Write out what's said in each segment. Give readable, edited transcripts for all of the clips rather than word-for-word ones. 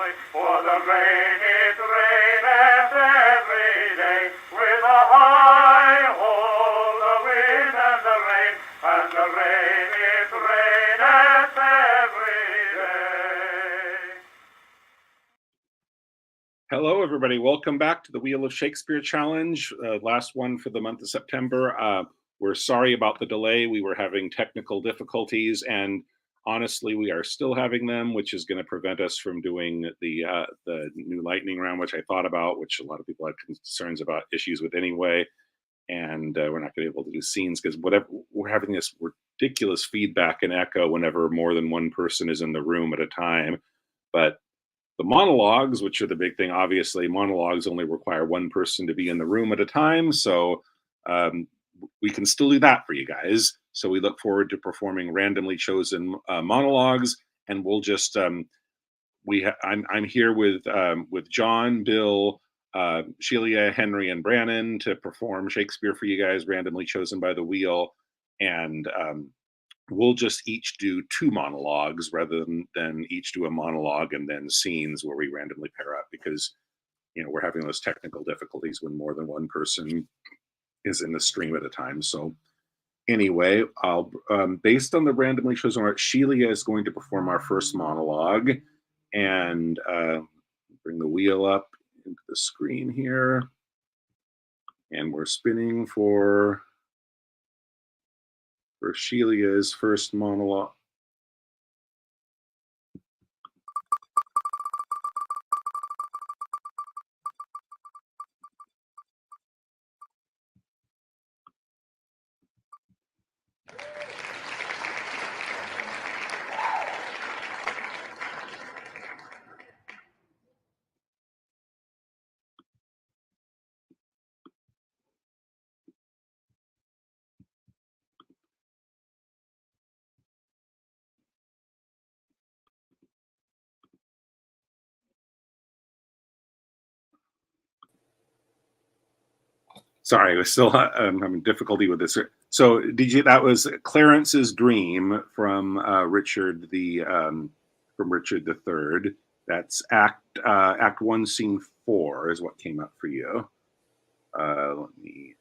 joy, for the rain it raineth every day, with a high ho, the wind and the rain, and the rain it raineth every day. Hello, everybody. Welcome back to the Wheel of Shakespeare Challenge, last one for the month of September. We're sorry about the delay. We were having technical difficulties, and honestly, we are still having them, which is going to prevent us from doing the new lightning round, which I thought about, which a lot of people had concerns about issues with anyway. And we're not going to be able to do scenes because whatever we're having this ridiculous feedback and echo whenever more than one person is in the room at a time. But the monologues, which are the big thing, obviously, monologues only require one person to be in the room at a time. So we can still do that for you guys. So we look forward to performing randomly chosen monologues, and we'll just I'm here with John, Bill, Sheila, Henry, and Brannon to perform Shakespeare for you guys, randomly chosen by the wheel, and we'll just each do two monologues rather than each do a monologue and then scenes where we randomly pair up, because we're having those technical difficulties when more than one person is in the stream at a time. So anyway, I'll based on the randomly chosen art, Sheila is going to perform our first monologue, and bring the wheel up into the screen here, and we're spinning for Sheila's first monologue. Sorry, I was still having difficulty with this. So that was Clarence's Dream from Richard the Third. That's Act 1, Scene 4 is what came up for you. Let me.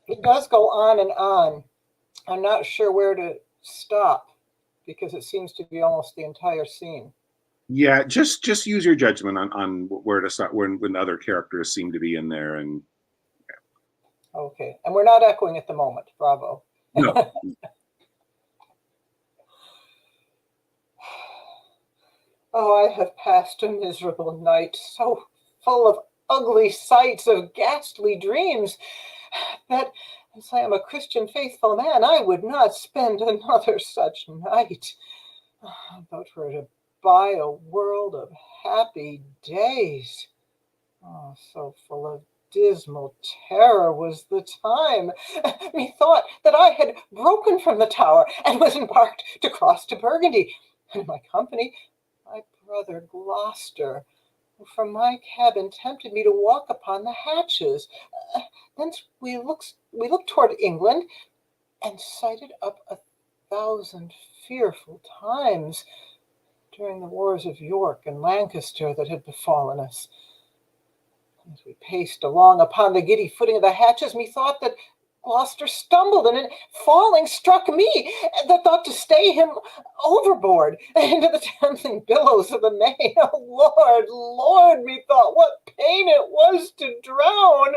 It does go on and on. I'm not sure where to stop because it seems to be almost the entire scene. Yeah, just use your judgment on where to start when other characters seem to be in there. And okay, and we're not echoing at the moment. Bravo. No. Oh, I have passed a miserable night, so full of ugly sights, of ghastly dreams, that as I am a Christian faithful man, I would not spend another such night. But for to buy a world of happy days. Oh, so full of dismal terror was the time. Methought that I had broken from the tower and was embarked to cross to Burgundy, and my company, my brother Gloucester, who from my cabin tempted me to walk upon the hatches. Thence we looked toward England, and sighted up 1,000 fearful times during the wars of York and Lancaster that had befallen us. As we paced along upon the giddy footing of the hatches, methought that Gloucester stumbled, and in falling struck me, that thought to stay him overboard into the tempting billows of the main. Oh, Lord, Lord, methought, what pain it was to drown!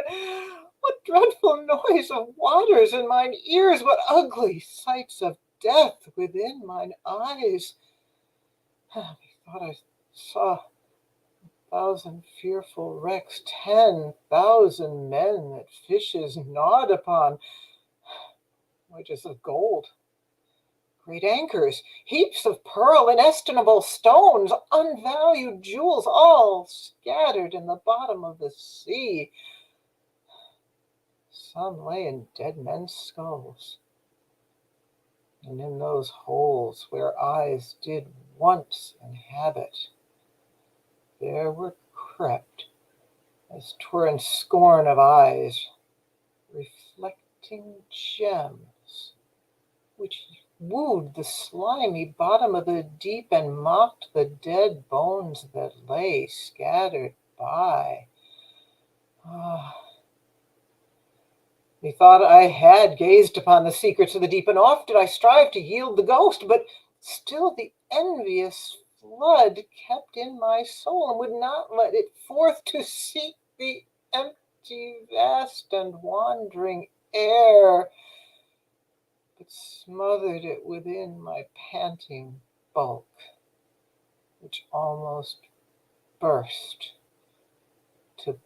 What dreadful noise of waters in mine ears! What ugly sights of death within mine eyes! I thought I saw 1,000 fearful wrecks, 10,000 men that fishes gnawed upon, wedges of gold, great anchors, heaps of pearl, inestimable stones, unvalued jewels, all scattered in the bottom of the sea. Some lay in dead men's skulls, and in those holes where eyes did once inhabit, there were crept, as 'twere in scorn of eyes, reflecting gems, which wooed the slimy bottom of the deep and mocked the dead bones that lay scattered by. Ah, methought I had gazed upon the secrets of the deep, and oft did I strive to yield the ghost, but still the envious flood kept in my soul and would not let it forth to seek the empty, vast, and wandering air, but smothered it within my panting bulk, which almost burst to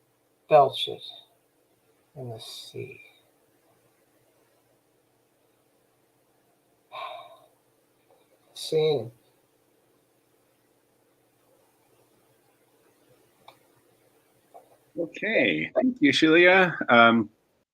belch it in the sea. Scene. Okay, thank you, Shelia.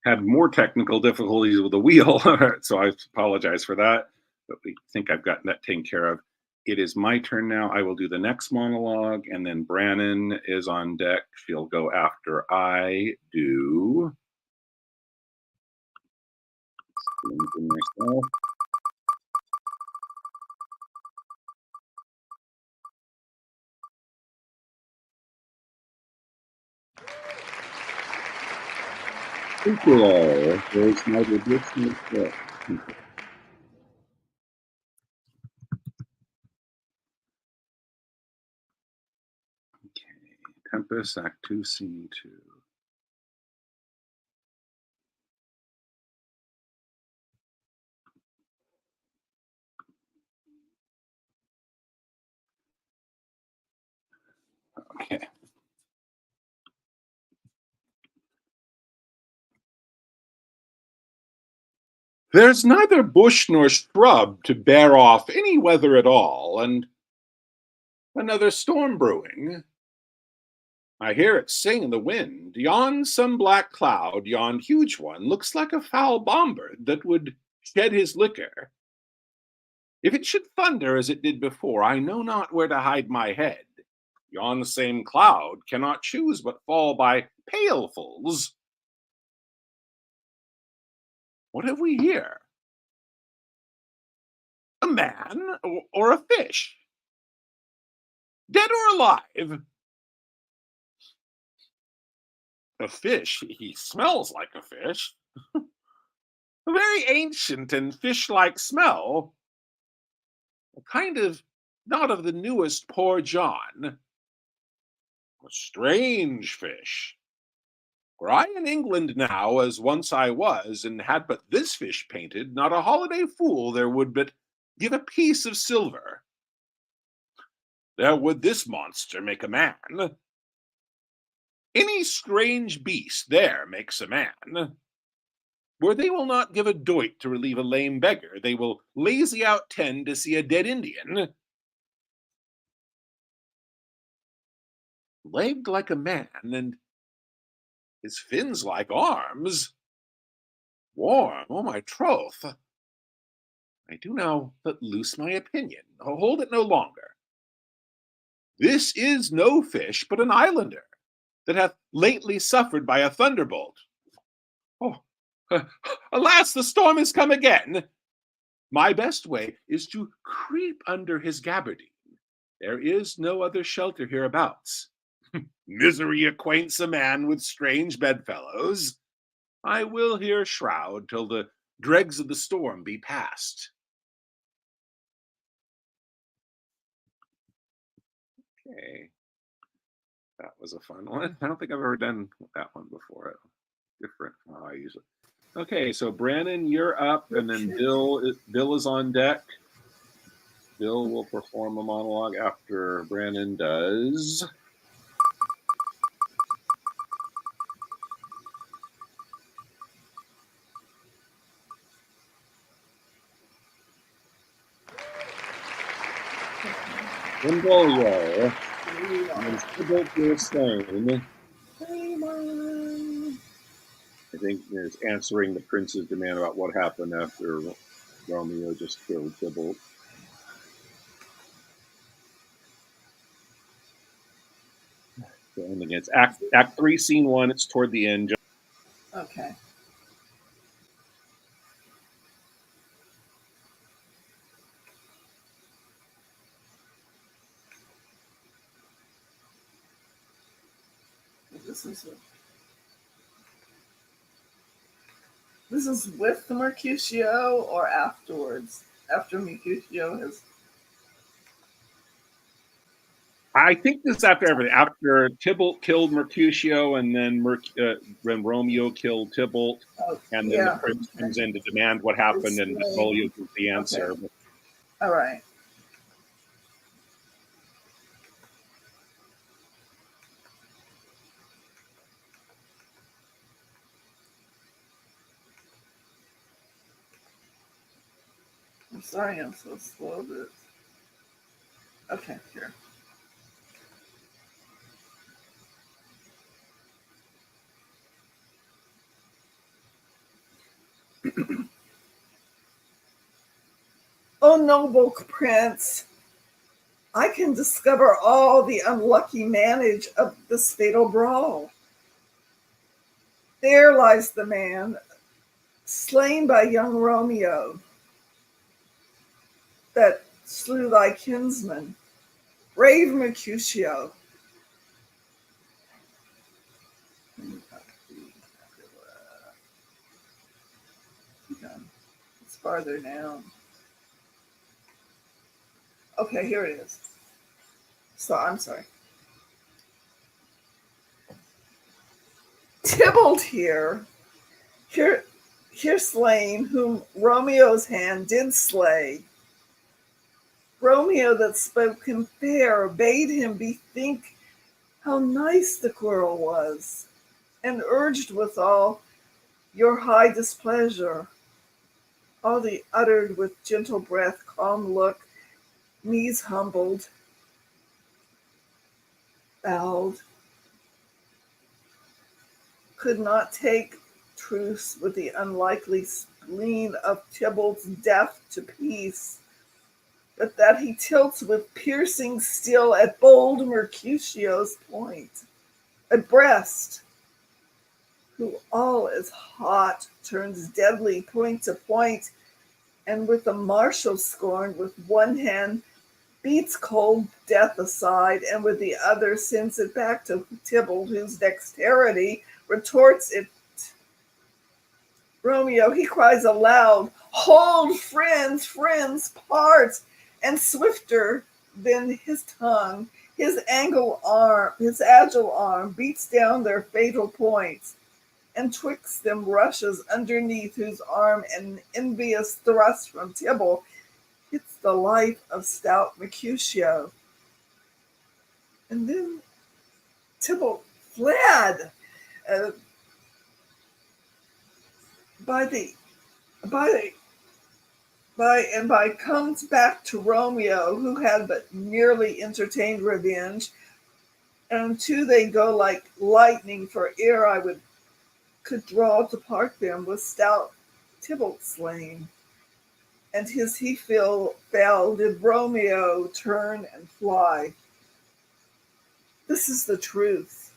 Had more technical difficulties with the wheel, so I apologize for that, but we think I've gotten that taken care of. It is my turn now. I will do the next monologue, and then Brannon is on deck. She'll go after I do. Myself. Thank you all. There's my additional step. Okay, Tempest, Act 2, Scene 2. Okay. There's neither bush nor shrub to bear off any weather at all, and another storm brewing. I hear it sing in the wind. Yon some black cloud, yon huge one, looks like a foul bombard that would shed his liquor. If it should thunder as it did before, I know not where to hide my head. Yon same cloud cannot choose but fall by pailfuls. What have we here? A man or a fish? Dead or alive? A fish, he smells like a fish. A very ancient and fish-like smell. A kind of, not of the newest Poor John. A strange fish. Were I in England now, as once I was, and had but this fish painted, not a holiday fool there would but give a piece of silver. There would this monster make a man. Any strange beast there makes a man. Where they will not give a doit to relieve a lame beggar, they will lazy out 10 to see a dead Indian. Legged like a man, and his fins like arms. Warm, oh my troth. I do now but loose my opinion. Hold it no longer. This is no fish, but an islander, that hath lately suffered by a thunderbolt. Oh, alas, the storm is come again. My best way is to creep under his gabardine. There is no other shelter hereabouts. Misery acquaints a man with strange bedfellows. I will here shroud till the dregs of the storm be past. Okay. That was a fun one. I don't think I've ever done that one before. Different from how I usually. Okay, so Brannon, you're up, and then Bill is on deck. Bill will perform a monologue after Brannon does. Wimble, and Sybil will sing. I think is answering the prince's demand about what happened after Romeo just killed Sybil. And again, it's Act 3, Scene 1. It's toward the end. Okay. This is with the Mercutio or afterwards? After Mercutio has... I think this is after everything. After Tybalt killed Mercutio, and then when Romeo killed Tybalt, and then the prince comes in to demand what happened, and Benvolio gives the answer. Okay. All right. I'm sorry I'm so slow, but... Okay, here. O noble prince, I can discover all the unlucky manage of this fatal brawl. There lies the man, slain by young Romeo, that slew thy kinsman, brave Mercutio. It's farther down. Okay, here it is. So I'm sorry. Tybalt here slain, whom Romeo's hand did slay. Romeo that spoke him fair bade him bethink how nice the quarrel was, and urged withal your high displeasure. All the uttered with gentle breath, calm look, knees humbled, bowed, could not take truce with the unlikely spleen of Tybalt's death to peace, but that he tilts with piercing steel at bold Mercutio's point, at breast, who all is hot turns deadly point to point, and with a martial scorn with one hand beats cold death aside, and with the other sends it back to Tybalt, whose dexterity retorts it. Romeo, he cries aloud, hold, friends, part, and swifter than his tongue, his agile arm beats down their fatal points, and twixt them rushes underneath, whose arm an envious thrust from Tybalt hits the life of stout Mercutio. And then Tybalt fled comes back to Romeo, who had but merely entertained revenge, and two they go like lightning, for ere I could draw to part them, was stout Tybalt slain, and his he fell did Romeo turn and fly. This is the truth,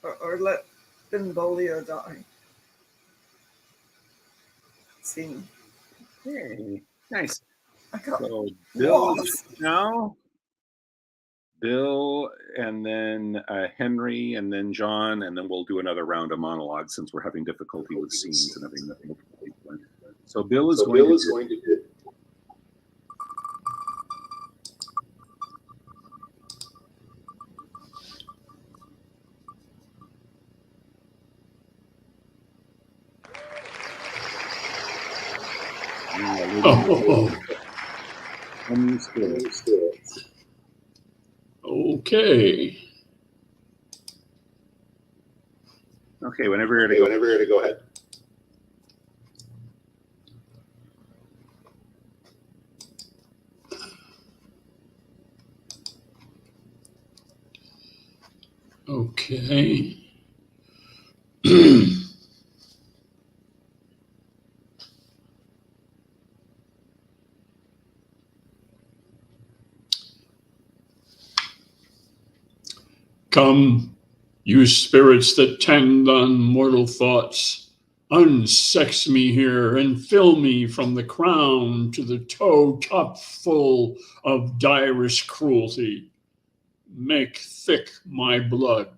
or let Benvolio die. Scene. Okay, nice. So Bill now. Bill, and then Henry, and then John, and then we'll do another round of monologues since we're having difficulty with scenes and everything. So Bill is going to do. Okay. Okay, whenever you're ready to go ahead. Okay. Come, you spirits that tend on mortal thoughts, unsex me here and fill me from the crown to the toe top full of direst cruelty. Make thick my blood,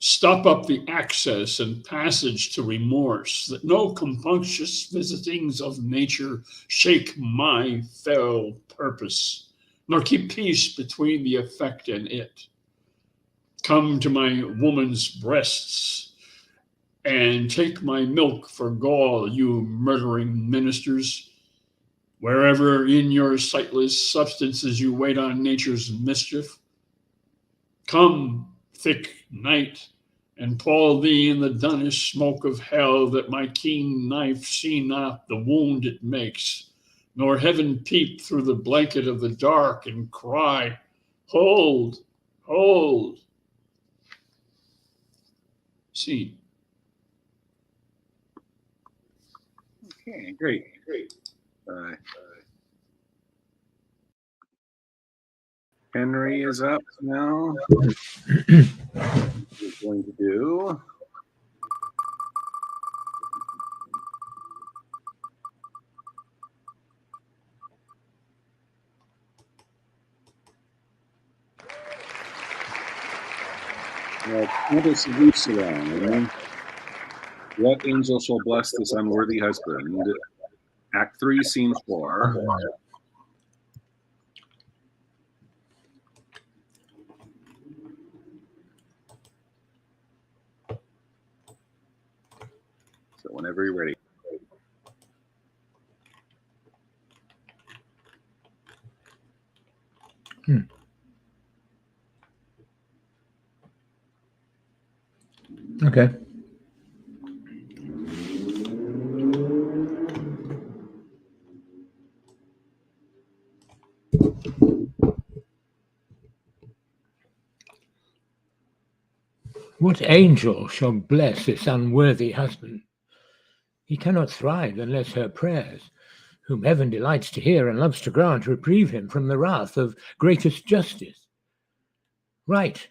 Stop up the access and passage to remorse, that no compunctious visitings of nature shake my fell purpose, nor keep peace between the effect and it. Come to my woman's breasts, and take my milk for gall, you murdering ministers. Wherever in your sightless substances you wait on nature's mischief, come, thick night, and pall thee in the dunnish smoke of hell, that my keen knife see not the wound it makes, nor heaven peep through the blanket of the dark and cry, hold, hold. Scene. Okay, great. Henry is up now. He's going to do. Countess of Lucian. What angel shall bless this unworthy husband? Act 3, Scene 4. So whenever you're ready. Okay. What angel shall bless this unworthy husband? He cannot thrive unless her prayers, whom heaven delights to hear and loves to grant, reprieve him from the wrath of greatest justice. Write,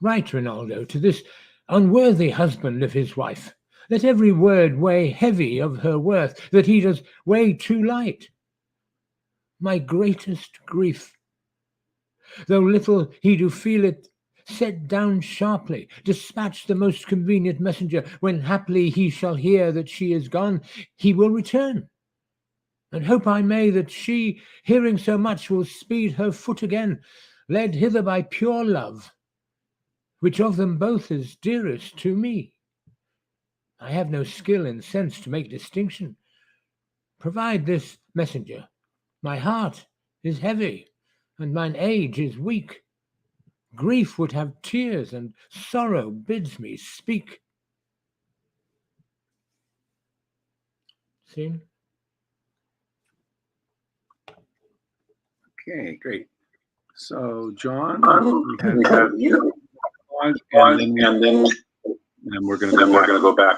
Rinaldo, to this unworthy husband of his wife. Let every word weigh heavy of her worth, that he does weigh too light. My greatest grief, though little he do feel it, set down sharply, dispatch the most convenient messenger. When haply he shall hear that she is gone, he will return. And hope I may that she, hearing so much, will speed her foot again, led hither by pure love, which of them both is dearest to me. I have no skill in sense to make distinction. Provide this messenger. My heart is heavy, and mine age is weak. Grief would have tears, and sorrow bids me speak. Scene? Okay, great. So, John, We have you. and then we're going to go back.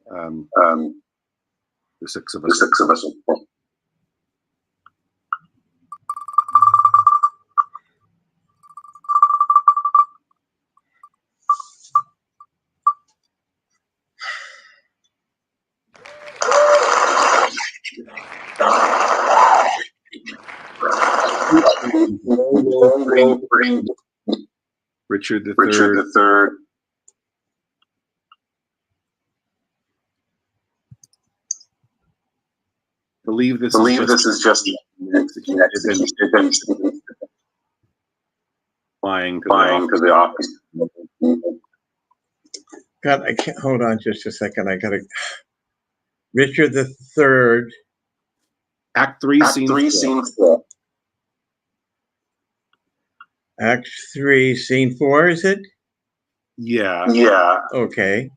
The six of us. Richard III. Believe this is just flying to the office. God, I can't hold on just a second. I gotta. Richard III. Act 3, Scene 4. Act 3, Scene 4. Is it? Yeah. Okay.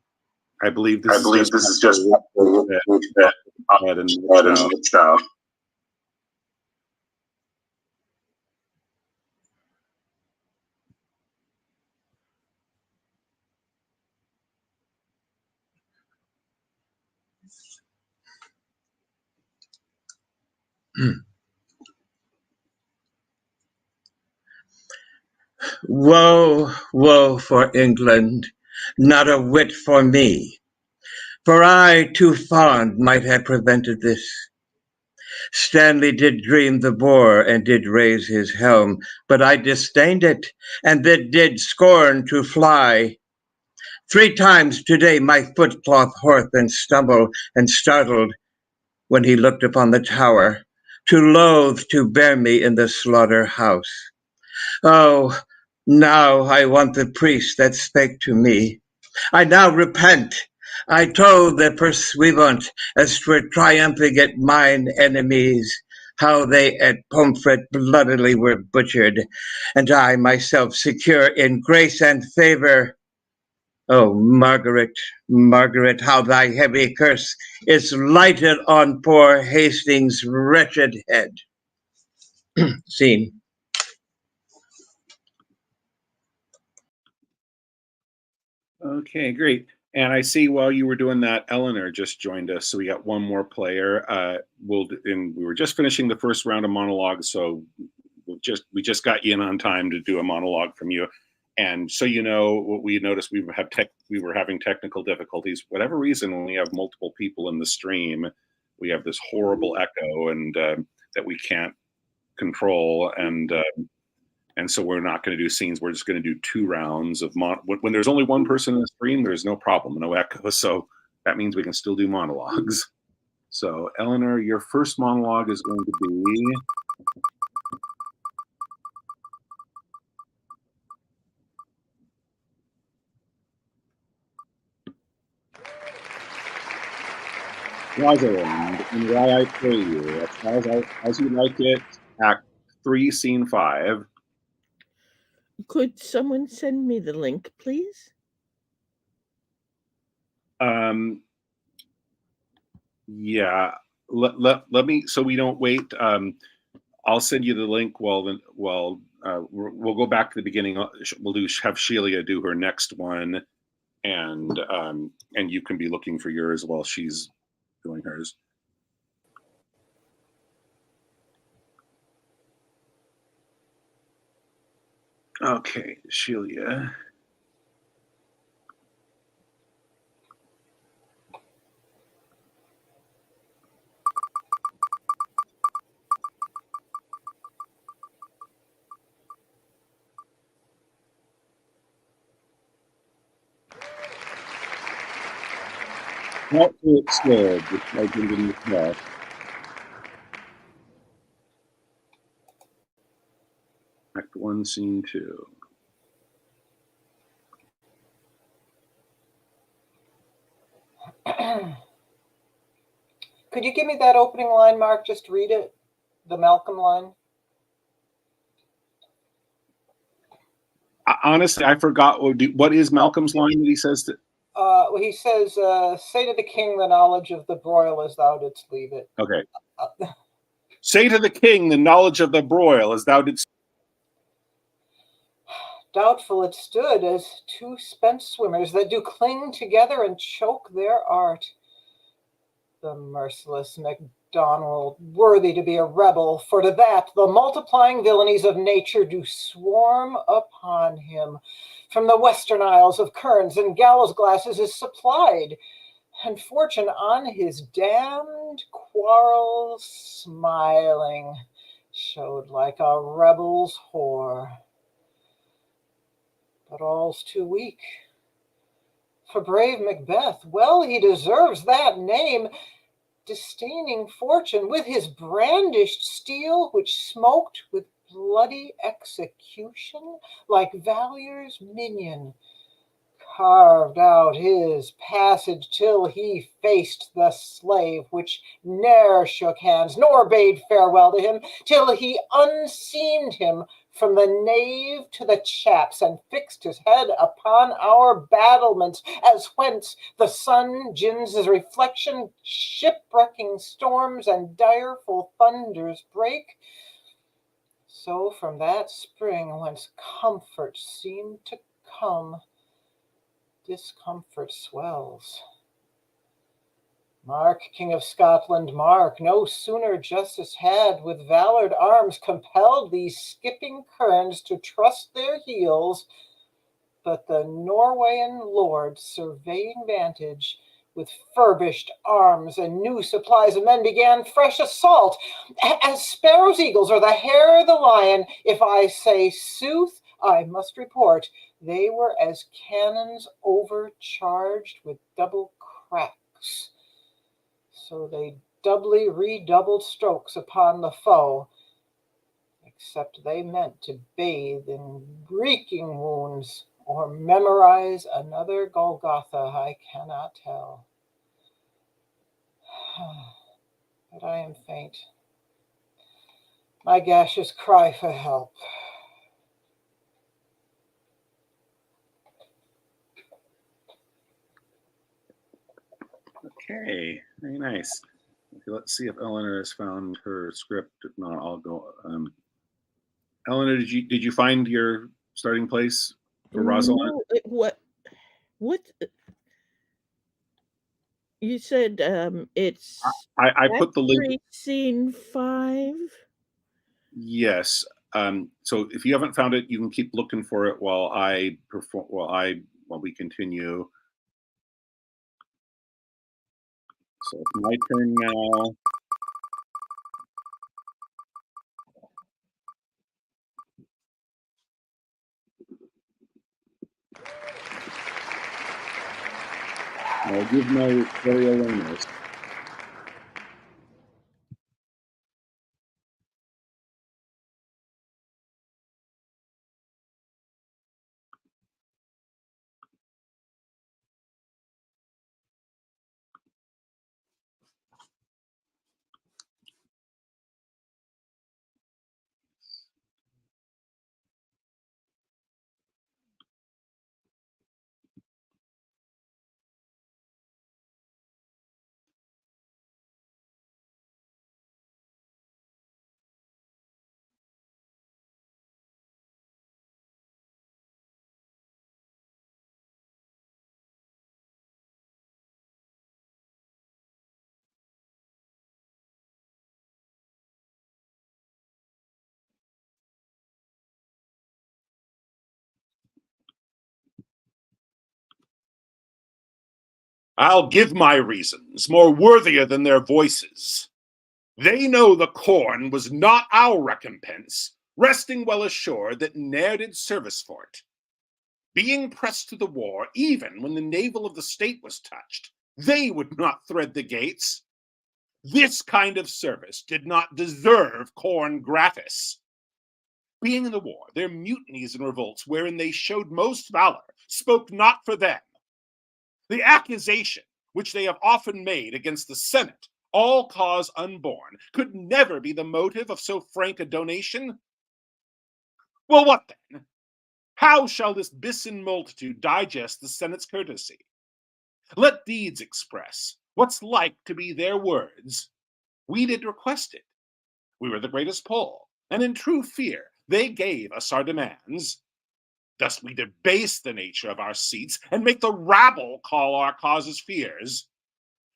I believe this is just that head and child. Woe, woe for England, not a whit for me, for I, too fond, might have prevented this. Stanley did dream the boar, and did raise his helm, but I disdained it, and did scorn to fly. 3 times today my footcloth horth and stumble and startled when he looked upon the tower, too loath to bear me in the slaughterhouse. Oh, now I want the priest that spake to me. I now repent. I told the pursuivant as 'twere triumphing at mine enemies, how they at Pomfret bloodily were butchered, and I myself secure in grace and favor. Oh, Margaret, Margaret, how thy heavy curse is lighted on poor Hastings' wretched head. Scene. Okay, great. And I see while you were doing that, Eleanor just joined us. So we got one more player. And we were just finishing the first round of monologues, so we just got you in on time to do a monologue from you. And so you know what we noticed, we were having technical difficulties. Whatever reason, when we have multiple people in the stream, we have this horrible echo and that we can't control. And so we're not going to do scenes. We're just going to do 2 rounds of when there's only one person in the stream, there's no problem, no echo. So that means we can still do monologues. So Eleanor, your first monologue is going to be. Rosalind, and why I pray you, as you like it, Act 3, Scene 5. Could someone send me the link, please? Yeah, let me, so we don't wait. I'll send you the link we'll go back to the beginning. We'll have Sheila do her next one, and you can be looking for yours while she's doing hers. Okay, Sheila. Not to explode, which I did in the past. Act 1, Scene 2. Could you give me that opening line, Mark? Just read it, the Malcolm line. Honestly, I forgot what is Malcolm's line that he says that. He says, "Say to the king the knowledge of the broil as thou didst leave it." Okay. Say to the king the knowledge of the broil as thou didst. Doubtful it stood as 2 spent swimmers that do cling together and choke their art. The merciless MacDonald, worthy to be a rebel, for to that the multiplying villainies of nature do swarm upon him. From the western isles of kerns and gallows glasses is supplied, and fortune on his damned quarrel smiling showed like a rebel's whore. But all's too weak for brave Macbeth. Well, he deserves that name, disdaining fortune with his brandished steel, which smoked with bloody execution like Valier's minion, carved out his passage till he faced the slave, which ne'er shook hands nor bade farewell to him, till he unseamed him from the nave to the chaps, and fixed his head upon our battlements, as whence the sun gins his reflection, shipwrecking storms and direful thunders break. So from that spring whence comfort seemed to come, discomfort swells. Mark, King of Scotland, mark, no sooner justice had with valored arms compelled these skipping kerns to trust their heels, but the Norwegian lord, surveying vantage, with furbished arms and new supplies of men began fresh assault, as sparrows, eagles, or the hare, the lion. If I say sooth, I must report They were as cannons overcharged with double cracks. So they doubly redoubled strokes upon the foe, except they meant to bathe in reeking wounds or memorize another Golgotha, I cannot tell. But I am faint. My gashes cry for help. Okay, very nice. Okay, let's see if Eleanor has found her script. If not, I'll go. Eleanor, did you find your starting place for Rosalind? No, what you said, it's I Act put the link. 3, Scene 5? Yes. So if you haven't found it, you can keep looking for it while I perform. While we continue. So it's my turn now. I'll give my Coriolanus. I'll give my reasons, more worthier than their voices. They know the corn was not our recompense, resting well assured that ne'er did service for't. Being pressed to the war, even when the navel of the state was touched, they would not thread the gates. This kind of service did not deserve corn gratis. Being in the war, their mutinies and revolts, wherein they showed most valor, spoke not for them. The accusation which they have often made against the Senate, all cause unborn, could never be the motive of so frank a donation. Well, what then? How shall this Bissen multitude digest the Senate's courtesy? Let deeds express what's like to be their words. We did request it. We were the greatest poll, and in true fear they gave us our demands. Thus we debase the nature of our seats and make the rabble call our causes fears,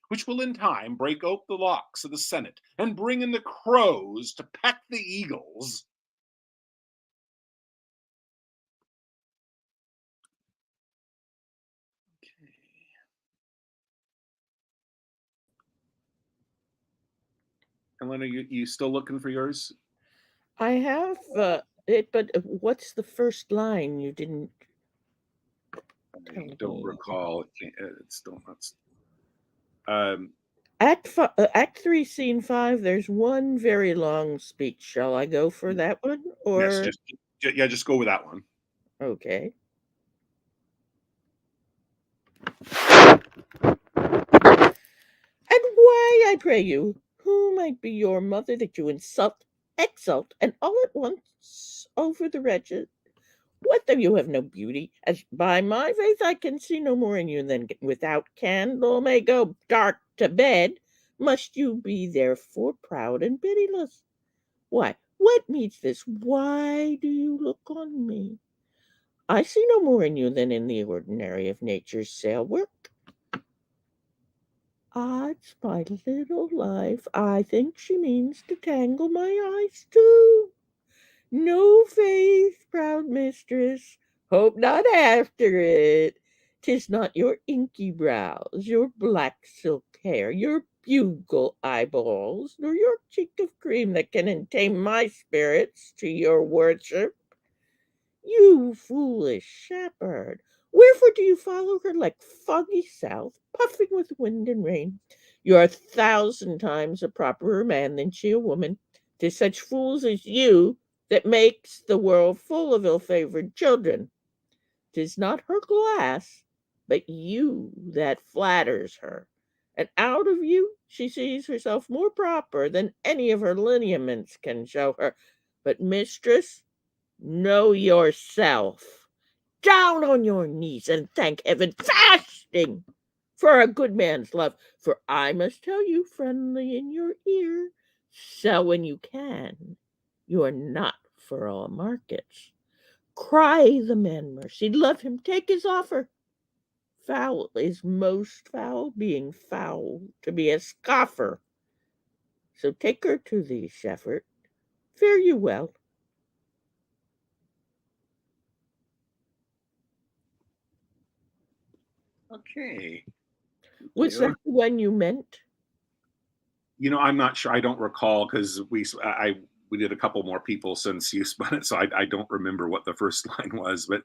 which will in time break ope the locks of the Senate and bring in the crows to peck the eagles. Okay. Elena, you still looking for yours? I have it, but what's the first line? You didn't tell I don't me. recall. It's still not. Act 3, Scene 5, there's one very long speech. Shall I go for that one? Yes, Or just go with that one. okay. And why, I pray you, who might be your mother that you insult, exult, and all at once over the wretched? What though you have no beauty? As by my faith I can see no more in you than without candle may go dark to bed. Must you be therefore proud and pitiless? Why, what means this? Why do you look on me? I see no more in you than in the ordinary of nature's sail work. Odds my little life, I think she means to tangle my eyes too. No faith, proud mistress, hope not after it. 'Tis not your inky brows, your black silk hair, your bugle eyeballs, nor your cheek of cream that can entame my spirits to your worship. You foolish shepherd, wherefore do you follow her like foggy south, puffing with wind and rain? You are 1,000 times a properer man than she a woman. 'Tis such fools as you that makes the world full of ill-favored children. 'Tis not her glass, but you that flatters her, and out of you she sees herself more proper than any of her lineaments can show her. But, mistress, know yourself. Down on your knees and thank heaven, fasting, for a good man's love. For I must tell you, friendly in your ear, sell when you can. You are not for all markets. Cry the man mercy, love him, take his offer. Foul is most foul, being foul to be a scoffer. So take her to thee, shepherd. Fare you well. Okay. Was that the one you meant? I'm not sure. I don't recall because we did a couple more people since you spun it, so I don't remember what the first line was. But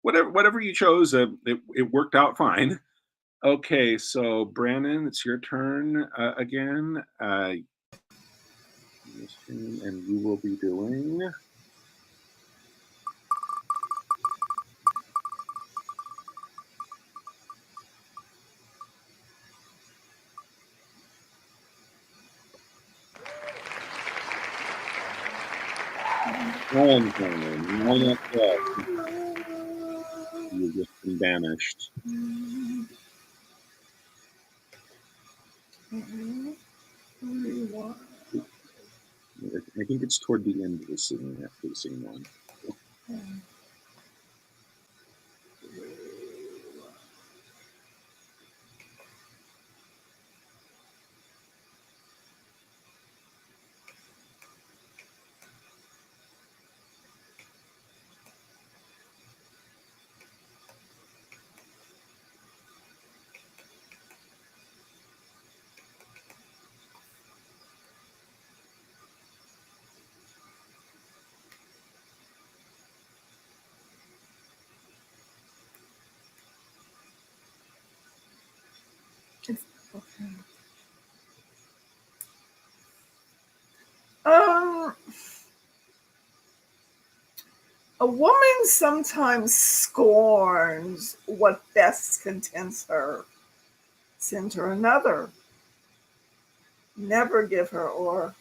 whatever you chose, it worked out fine. Okay, so Brandon, it's your turn again. And you will be doing. One thing, one you've just been banished. I think it's toward the end of the scene, after the scene one. Okay. A woman sometimes scorns what best contents her. Send her another. Never give her o'er.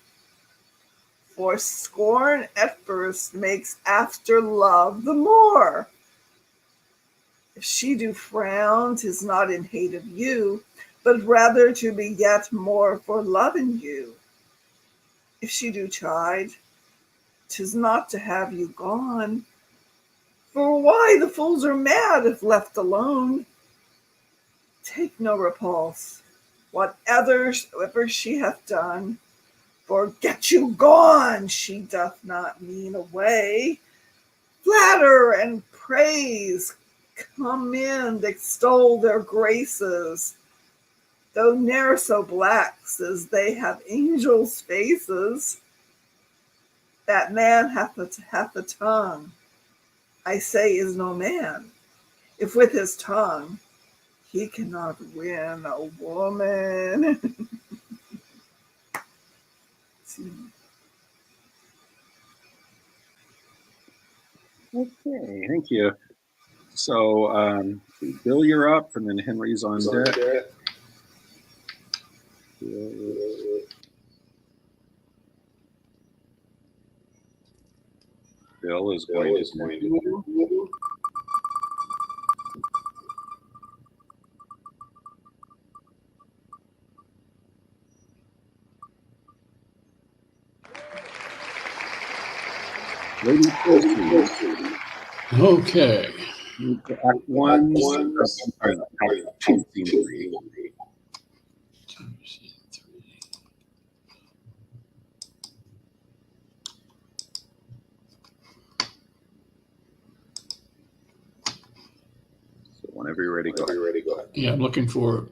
For scorn at first makes after love the more. If she do frown, 'tis not in hate of you, but rather to be yet more for loving you. If she do chide, 'tis not to have you gone, for why the fools are mad if left alone. Take no repulse, whatever she hath done, for get you gone she doth not mean away. Flatter and praise, commend, extol their graces, though ne'er so blacks as they have angels' faces. That man hath a tongue, I say is no man, if with his tongue he cannot win a woman. Okay, thank you. So, Bill, you're up, and then Henry's on deck. Bill is going to. Lady Percy. Okay. Act one. Scene three. So whenever you're ready, go ahead. Yeah, I'm looking for it.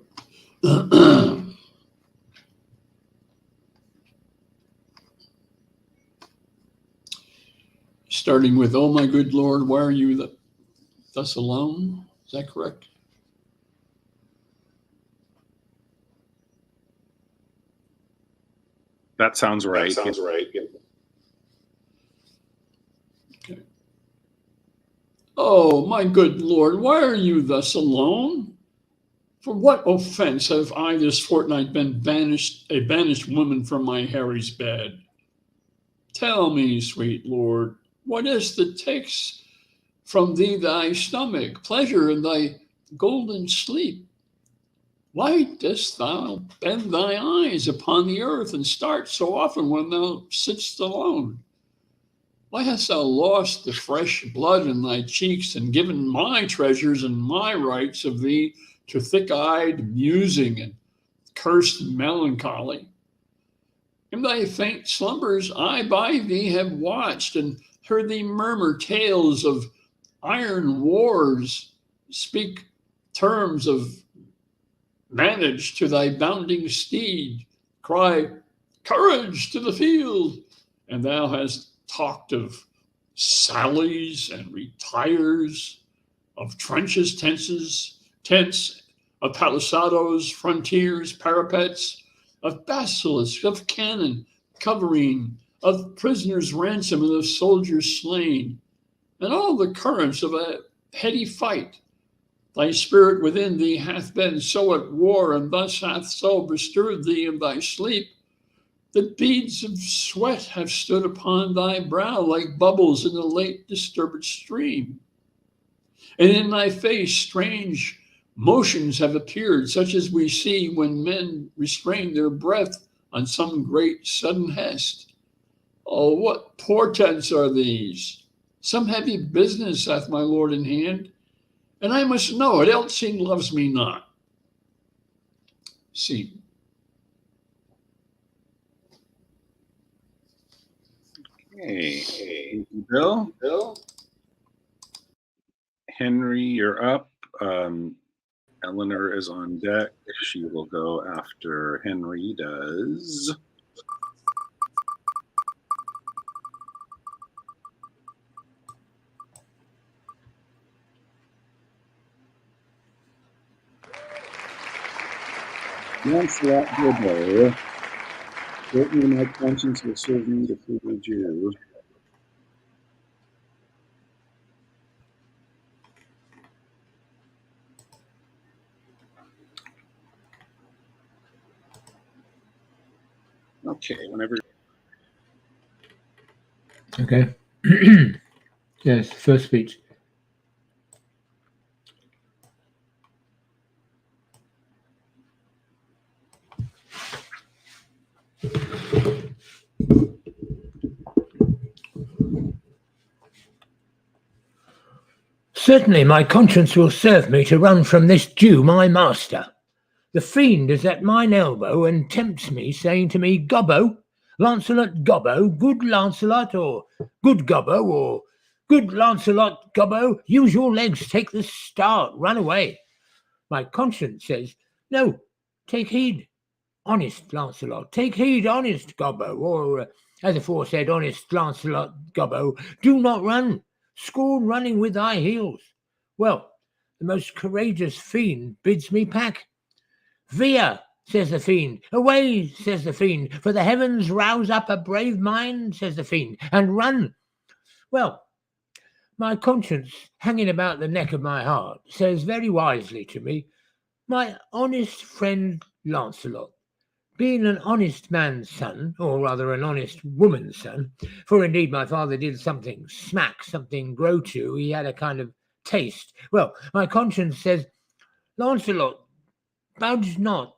starting with, "Oh my good Lord, why are you thus alone?" Is that correct? That sounds right. Okay. "Oh my good Lord, why are you thus alone? For what offense have I this fortnight been a banished woman from my Harry's bed? Tell me, sweet Lord, what is that takes from thee thy stomach, pleasure in thy golden sleep? Why dost thou bend thy eyes upon the earth and start so often when thou sitt'st alone? Why hast thou lost the fresh blood in thy cheeks and given my treasures and my rights of thee to thick-eyed musing and cursed melancholy? In thy faint slumbers I by thee have watched and heard thee murmur tales of iron wars, speak terms of manage to thy bounding steed, cry, 'Courage to the field!' And thou hast talked of sallies and retires, of trenches, tents, of palisadoes, frontiers, parapets, of basilisks, of cannon covering, of prisoners' ransom, and of soldiers slain, and all the currents of a heady fight. Thy spirit within thee hath been so at war, and thus hath so bestirred thee in thy sleep, that beads of sweat have stood upon thy brow like bubbles in a late disturbed stream. And in thy face strange motions have appeared, such as we see when men restrain their breath on some great sudden hest. Oh, what portents are these? Some heavy business hath my lord in hand, and I must know it, else he loves me not." Scene. Okay. Thank you, Bill. Henry, you're up. Eleanor is on deck. She will go after Henry does. Lancelot Gilbo, certainly my conscience will serve me to prove a Jew. Okay, whenever. Okay. Yes, first speech. Certainly my conscience will serve me to run from this Jew my master. The fiend is at mine elbow and tempts me, saying to me, "Gobbo, Lancelot Gobbo, good Lancelot, or good Gobbo, or good Lancelot Gobbo, use your legs, take the start, run away." My conscience says, "No, take heed, honest Lancelot, take heed, honest Gobbo, or, as aforesaid, honest Lancelot Gobbo, do not run, scorn running with thy heels." Well, the most courageous fiend bids me pack. "Via," says the fiend. "Away," says the fiend. "For the heavens rouse up a brave mind," says the fiend, "and run." Well, my conscience, hanging about the neck of my heart, says very wisely to me, "My honest friend Lancelot, being an honest man's son, or rather an honest woman's son, for indeed my father did something smack, something grow to, he had a kind of taste. Well, my conscience says, Lancelot, budge not."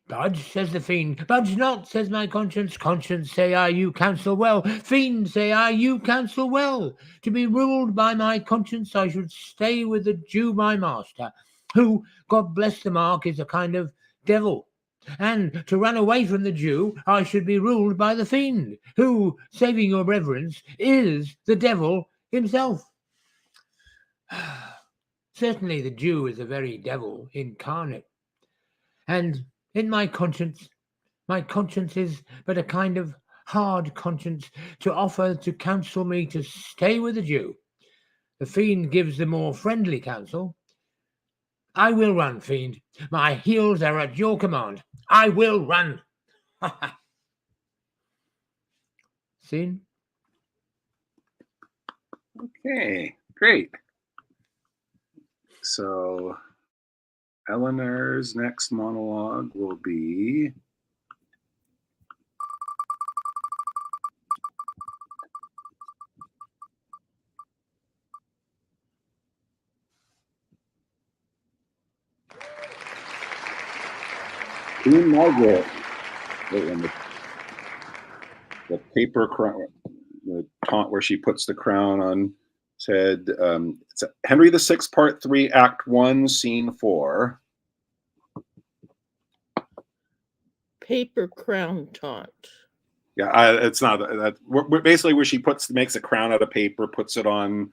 "Budge," says the fiend. "Budge not," says my conscience. "Conscience, say I, you counsel well. Fiend, say I, you counsel well. To be ruled by my conscience, I should stay with the Jew my master, who, God bless the mark, is a kind of devil. And to run away from the Jew, I should be ruled by the fiend, who, saving your reverence, is the devil himself." Certainly the Jew is a very devil incarnate. And in my conscience is but a kind of hard conscience to offer to counsel me to stay with the Jew. The fiend gives the more friendly counsel. I will run, fiend. My heels are at your command. I will run. Scene? Okay, great. So Eleanor's next monologue will be Queen Margaret. And the paper crown, the taunt where she puts the crown on his head. It's Henry VI, Part 3, Act 1, Scene 4. Paper crown taunt. Yeah, it's not that. Basically, where she makes a crown out of paper, puts it on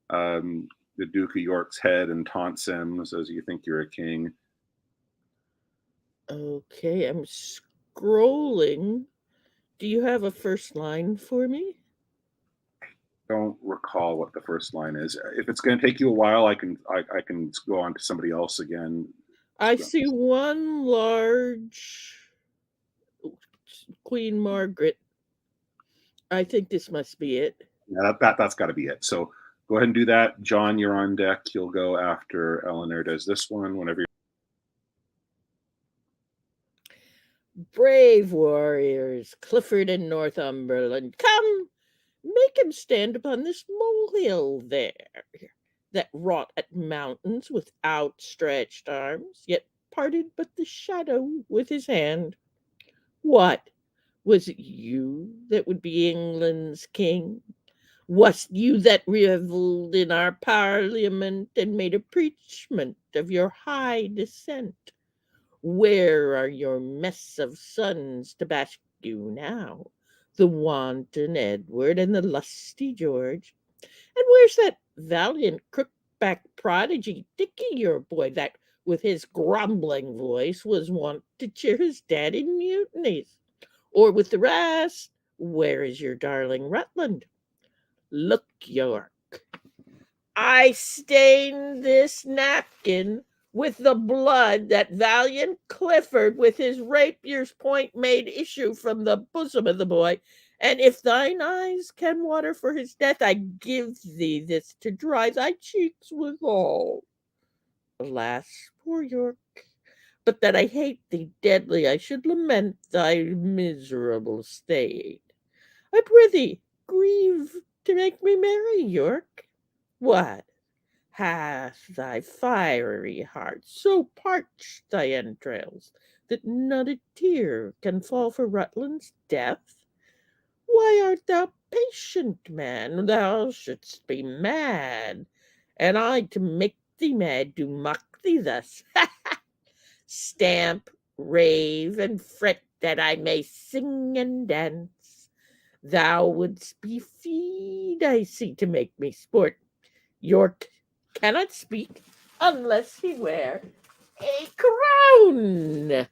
the Duke of York's head, and taunts him, says, "You think you're a king." Okay, I'm scrolling. Do you have a first line for me? Don't recall what the first line is. If it's going to take you a while, I can go on to somebody else again. I see one large Queen Margaret. I think this must be it. Yeah, that's got to be it. So go ahead and do that. John, you're on deck. You'll go after Eleanor does this one whenever. Brave warriors, Clifford and Northumberland, come, make him stand upon this molehill there, that wrought at mountains with outstretched arms, yet parted but the shadow with his hand. What, was it you that would be England's king? Wast you that revelled in our parliament and made a preachment of your high descent? Where are your mess of sons to bask you now? The wanton Edward and the lusty George? And where's that valiant crook-back prodigy, Dicky, your boy, that with his grumbling voice was wont to cheer his dad in mutinies? Or with the rest, where is your darling Rutland? Look, York, I stain this napkin with the blood that valiant Clifford with his rapier's point made issue from the bosom of the boy. And if thine eyes can water for his death, I give thee this to dry thy cheeks withal. Alas, poor York, but that I hate thee deadly, I should lament thy miserable state. I prithee, grieve to make me merry, York. What? Hath thy fiery heart so parched thy entrails that not a tear can fall for Rutland's death? Why art thou patient, man? Thou shouldst be mad, and I to make thee mad do mock thee thus. Stamp, rave, and fret that I may sing and dance. Thou wouldst be feed, I see, to make me sport. York cannot speak unless he wear a crown.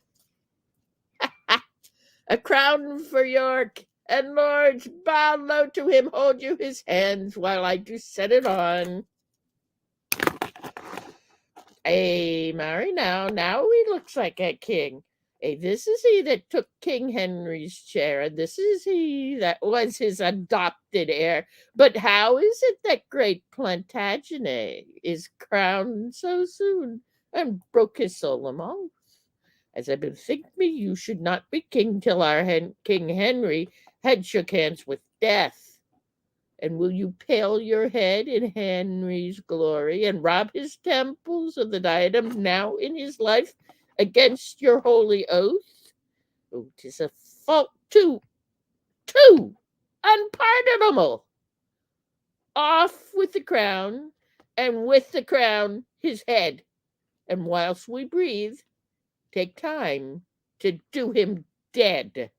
A crown for York, and lords, bow low to him, hold you his hands while I do set it on. Marry, now he looks like a king. This is he that took King Henry's chair, and this is he that was his adopted heir. But how is it that great Plantagenet is crowned so soon, and broke his solemn oath? As I bethink me, you should not be king till our King Henry had shook hands with death. And will you pale your head in Henry's glory, and rob his temples of the diadems now in his life against your holy oath? Oh, 'tis a fault too unpardonable. Off with the crown, and with the crown his head. And whilst we breathe, take time to do him dead.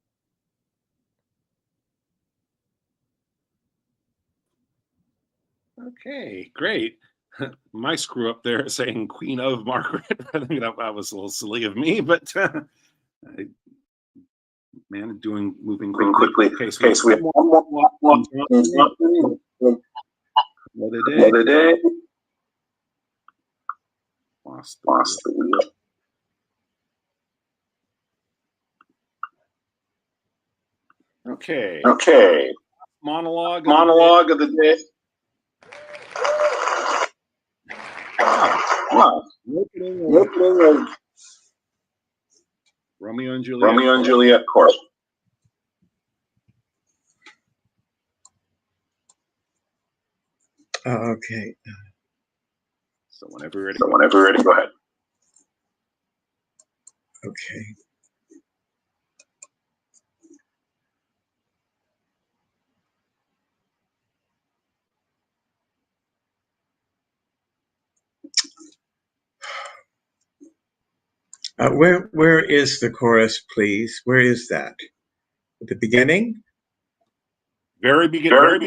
Okay, great. My screw up there saying Queen of Margaret. I think that was a little silly of me, but Man, moving Moving quickly. quickly. Okay, so we have one more. Another day. Lost Lost the wheel. Okay. Okay. Monologue. Monologue of the day. Wow. Opening of Romeo and Juliet. Romeo and Juliet chorus. Okay. So whenever you're ready. Go ahead. Okay. Where is the chorus, please? Where is that? At the beginning? Very beginning.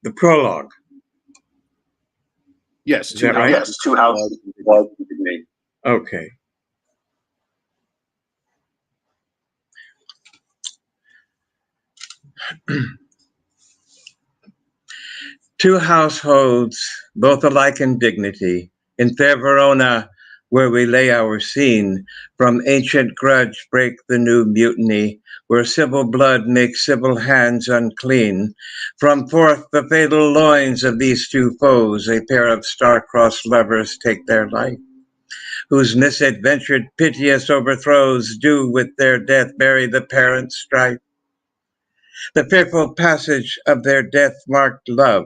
The prologue. Yes, Is that right? Yes, two houses. Okay. Two households, both alike in dignity, in fair Verona, where we lay our scene, from ancient grudge break the new mutiny, where civil blood makes civil hands unclean. From forth the fatal loins of these two foes, a pair of star-crossed lovers take their life, whose misadventured piteous overthrows do with their death bury the parents' strife. The fearful passage of their death-marked love,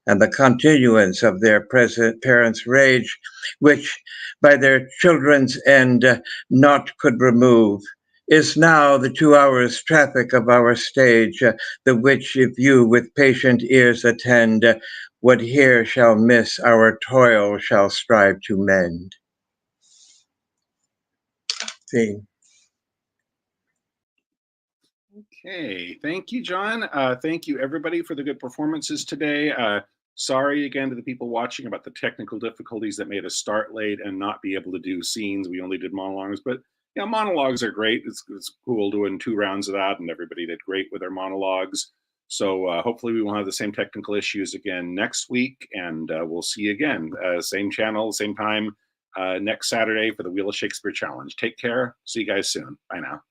and the continuance of their present parents' rage, which by their children's end naught could remove, is now the 2 hours traffic of our stage, the which if you with patient ears attend, what here shall miss our toil shall strive to mend. Theme. Okay, thank you, John. Thank you, everybody, for the good performances today. Sorry again to the people watching about the technical difficulties that made us start late and not be able to do scenes. We only did monologues, but you know, monologues are great. It's cool doing 2 rounds of that, and everybody did great with their monologues. So hopefully we won't have the same technical issues again next week, and we'll see you again. Same channel, same time, next Saturday for the Wheel of Shakespeare Challenge. Take care. See you guys soon. Bye now.